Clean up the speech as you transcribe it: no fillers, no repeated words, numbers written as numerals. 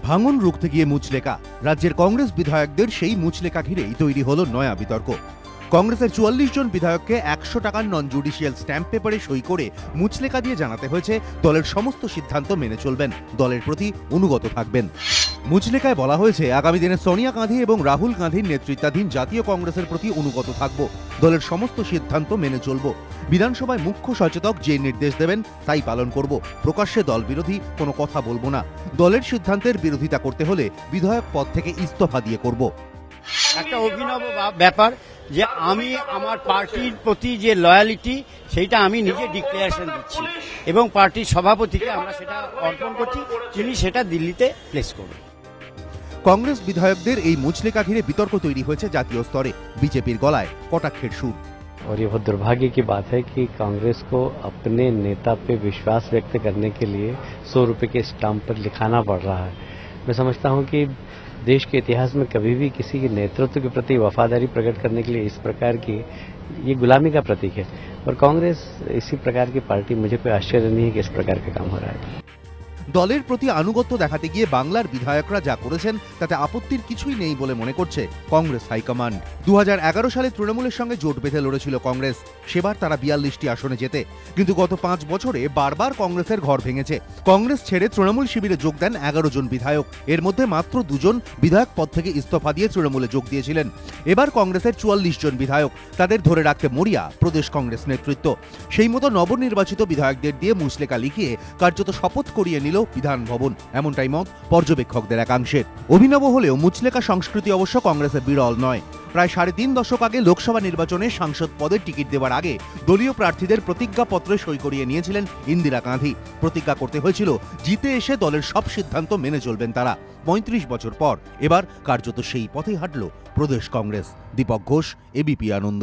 ভাঙন রুখতে গিয়ে মুচলেকা। রাজ্যের কংগ্রেস বিধায়কদের সেই মুচলেকা ঘিরেই তৈরি হলো নয়া বিতর্ক। কংগ্রেসের ৪৪ জন বিধায়ককে ১০০ টাকার নন জুডিশিয়াল স্ট্যাম্প পেপারে সই করে মুচলেকা দিয়ে জানাতে হয়েছে দলের সমস্ত সিদ্ধান্ত মেনে চলবেন, দলের প্রতি অনুগত থাকবেন। মুচলেকায় বলা হয়েছে আগামী দিনে সোনিয়া গান্ধী এবং রাহুল গান্ধীর নেতৃত্বাধীন জাতীয় কংগ্রেসের প্রতি অনুগত থাকব, দলের সমস্ত সিদ্ধান্ত মেনে চলব, বিধানসভায় মুখ্য সচেতক যে নির্দেশ দেবেন তাই পালন করব, প্রকাশ্যে দল বিরোধী কোনো কথা বলবো না, দলের সিদ্ধান্তের বিরোধিতা করতে হলে বিধায়ক পদ থেকে ইস্তফা দিয়ে করব। একটা অভিনব ব্যাপার যে আমি আমার পার্টির প্রতি যে লয়ালিটি সেইটা আমি নিজে ডিক্লারেশন দিচ্ছি এবং পার্টির সভাপতিকে আমরা সেটা অর্পণ করছি, তিনি সেটা দিল্লিতে প্লেস করবেন। কংগ্রেস বিধায়কদের এই মুচলেকা ঘিরে বিতর্ক তৈরি হয়েছে জাতীয় স্তরে। বিজেপির গলায় কটাক্ষের সুর। और ये बहुत दुर्भाग्य की बात है कि कांग्रेस को अपने नेता पे विश्वास व्यक्त करने के लिए 100 रुपए के स्टाम्प पर लिखाना पड़ रहा है। मैं समझता हूं कि देश के इतिहास में कभी भी किसी के नेतृत्व के प्रति वफादारी प्रकट करने के लिए इस प्रकार की ये गुलामी का प्रतीक है और कांग्रेस इसी प्रकार की पार्टी, मुझे कोई आश्चर्य नहीं है कि इस प्रकार का काम हो रहा है। দলের প্রতি আনুগত্য দেখাতে গিয়ে বাংলার বিধায়করা যা করেছেন তাতে আপত্তির কিছুই নেই বলে মনে করছে কংগ্রেস হাইকমান্ড। ২০১১ সালে তৃণমূলের সঙ্গে জোট বেঁধে লড়েছিল কংগ্রেস, সেবার তারা ৪২টি আসনে জেতে, কিন্তু গত ৫ বছরে বারবার কংগ্রেসের ঘর ভেঙেছে। কংগ্রেস ছেড়ে তৃণমূল শিবিরে যোগ দেন ১১ জন বিধায়ক, এর মধ্যে মাত্র ২ জন বিধায়ক পদ থেকে ইস্তফা দিয়ে তৃণমূলে যোগ দিয়েছিলেন। এবার কংগ্রেসের ৪৪ জন বিধায়ক, তাদের ধরে রাখতে মরিয়া প্রদেশ কংগ্রেস নেতৃত্ব। সেই মতো নবনির্বাচিত বিধায়কদের দিয়ে মুচলেকা লিখিয়ে কার্যত শপথ করিয়ে নিল বিধান ভবন, এমনটাই মত পর্যবেক্ষকদের একাংশের। অভিনব হলেও মুচলেকা সংস্কৃতি অবশ্য কংগ্রেসের বিরল নয়। প্রায় ৩.৫ দশক আগে লোকসভা নির্বাচনে সাংসদ পদের টিকিট দেওয়ার আগে দলীয় প্রার্থীদের প্রতিজ্ঞাপত্রে সই করিয়ে নিয়েছিলেন ইন্দিরা গান্ধী। প্রতিজ্ঞা করতে হয়েছিল জিতে এসে দলের সব সিদ্ধান্ত মেনে চলবেন তারা। ৩৫ বছর পর এবার কার্যত সেই পথে হাঁটল প্রদেশ কংগ্রেস। দীপক ঘোষ, এবিপি আনন্দ।